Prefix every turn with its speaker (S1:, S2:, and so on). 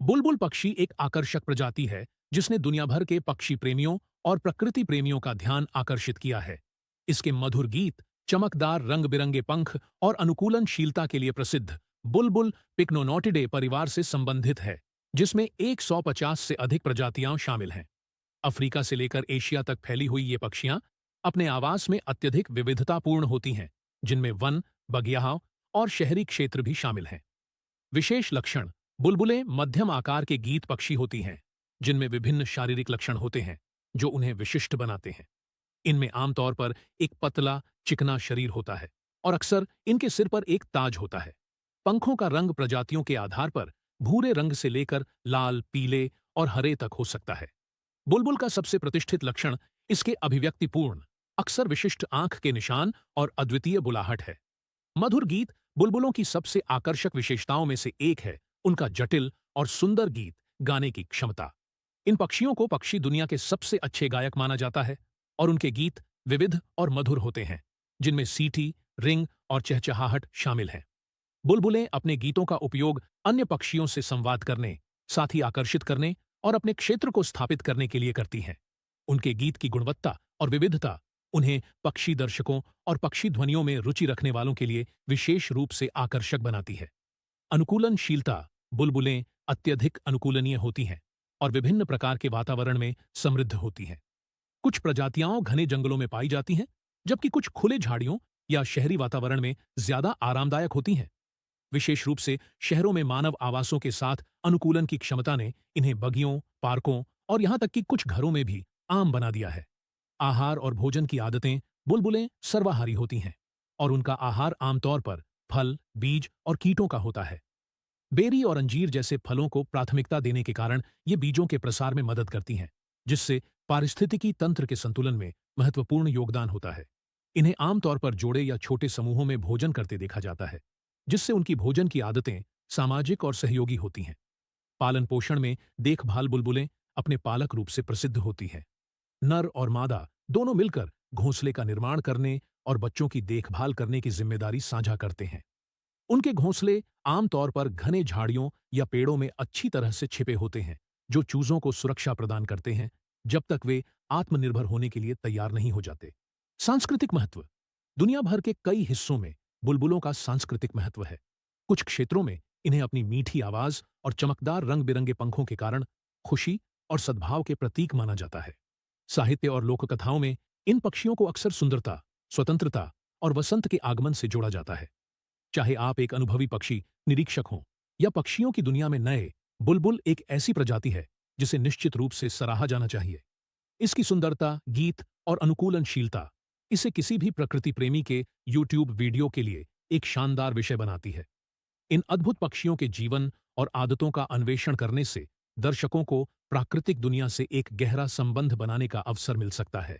S1: बुलबुल पक्षी एक आकर्षक प्रजाति है जिसने दुनिया भर के पक्षी प्रेमियों और प्रकृति प्रेमियों का ध्यान आकर्षित किया है। इसके मधुर गीत, चमकदार रंग बिरंगे पंख और अनुकूलनशीलता के लिए प्रसिद्ध बुलबुल पिक्नोनोटिडे परिवार से संबंधित है, जिसमें 150 से अधिक प्रजातियां शामिल हैं। अफ्रीका से लेकर एशिया तक फैली हुई ये पक्षियां अपने आवास में अत्यधिक विविधतापूर्ण होती हैं, जिनमें वन, बगियाह और शहरी क्षेत्र भी शामिल हैं। विशेष लक्षण: बुलबुलें मध्यम आकार के गीत पक्षी होती हैं, जिनमें विभिन्न शारीरिक लक्षण होते हैं जो उन्हें विशिष्ट बनाते हैं। इनमें आमतौर पर एक पतला, चिकना शरीर होता है और अक्सर इनके सिर पर एक ताज होता है। पंखों का रंग प्रजातियों के आधार पर भूरे रंग से लेकर लाल, पीले और हरे तक हो सकता है। बुलबुल का सबसे प्रतिष्ठित लक्षण इसके अभिव्यक्तिपूर्ण, अक्सर विशिष्ट आंख के निशान और अद्वितीय बुलाहट है। मधुर गीत बुलबुलों की सबसे आकर्षक विशेषताओं में से एक है उनका जटिल और सुंदर गीत गाने की क्षमता। इन पक्षियों को पक्षी दुनिया के सबसे अच्छे गायक माना जाता है और उनके गीत विविध और मधुर होते हैं, जिनमें सीटी, रिंग और चहचहाहट शामिल हैं। बुलबुलें अपने गीतों का उपयोग अन्य पक्षियों से संवाद करने, साथी आकर्षित करने और अपने क्षेत्र को स्थापित करने के लिए करती हैं। उनके गीत की गुणवत्ता और विविधता उन्हें पक्षी दर्शकों और पक्षी ध्वनियों में रुचि रखने वालों के लिए विशेष रूप से आकर्षक बनाती है। अनुकूलनशीलता: बुलबुलें अत्यधिक अनुकूलनीय होती हैं और विभिन्न प्रकार के वातावरण में समृद्ध होती हैं। कुछ प्रजातियां घने जंगलों में पाई जाती हैं, जबकि कुछ खुले झाड़ियों या शहरी वातावरण में ज्यादा आरामदायक होती हैं। विशेष रूप से शहरों में मानव आवासों के साथ अनुकूलन की क्षमता ने इन्हें बगियों, पार्कों और यहां तक कि कुछ घरों में भी आम बना दिया है। आहार और भोजन की आदतें: बुलबुलें सर्वाहारी होती हैं और उनका आहार आमतौर पर फल, बीज और कीटों का होता है। बेरी और अंजीर जैसे फलों को प्राथमिकता देने के कारण ये बीजों के प्रसार में मदद करती हैं, जिससे पारिस्थितिकी तंत्र के संतुलन में महत्वपूर्ण योगदान होता है। इन्हें आमतौर पर जोड़े या छोटे समूहों में भोजन करते देखा जाता है, जिससे उनकी भोजन की आदतें सामाजिक और सहयोगी होती हैं। पालन पोषण में देखभाल: बुलबुलें अपने पालक रूप से प्रसिद्ध होती हैं। नर और मादा दोनों मिलकर घोंसले का निर्माण करने और बच्चों की देखभाल करने की जिम्मेदारी साझा करते हैं। उनके घोंसले आमतौर पर घने झाड़ियों या पेड़ों में अच्छी तरह से छिपे होते हैं, जो चूजों को सुरक्षा प्रदान करते हैं जब तक वे आत्मनिर्भर होने के लिए तैयार नहीं हो जाते। सांस्कृतिक महत्व: दुनिया भर के कई हिस्सों में बुलबुलों का सांस्कृतिक महत्व है। कुछ क्षेत्रों में इन्हें अपनी मीठी आवाज और चमकदार रंग बिरंगे पंखों के कारण खुशी और सद्भाव के प्रतीक माना जाता है। साहित्य और लोककथाओं में इन पक्षियों को अक्सर सुंदरता, स्वतंत्रता और वसंत के आगमन से जोड़ा जाता है। चाहे आप एक अनुभवी पक्षी निरीक्षक हों या पक्षियों की दुनिया में नए, बुलबुल एक ऐसी प्रजाति है जिसे निश्चित रूप से सराहा जाना चाहिए। इसकी सुंदरता, गीत और अनुकूलनशीलता इसे किसी भी प्रकृति प्रेमी के यूट्यूब वीडियो के लिए एक शानदार विषय बनाती है। इन अद्भुत पक्षियों के जीवन और आदतों का अन्वेषण करने से दर्शकों को प्राकृतिक दुनिया से एक गहरा संबंध बनाने का अवसर मिल सकता है।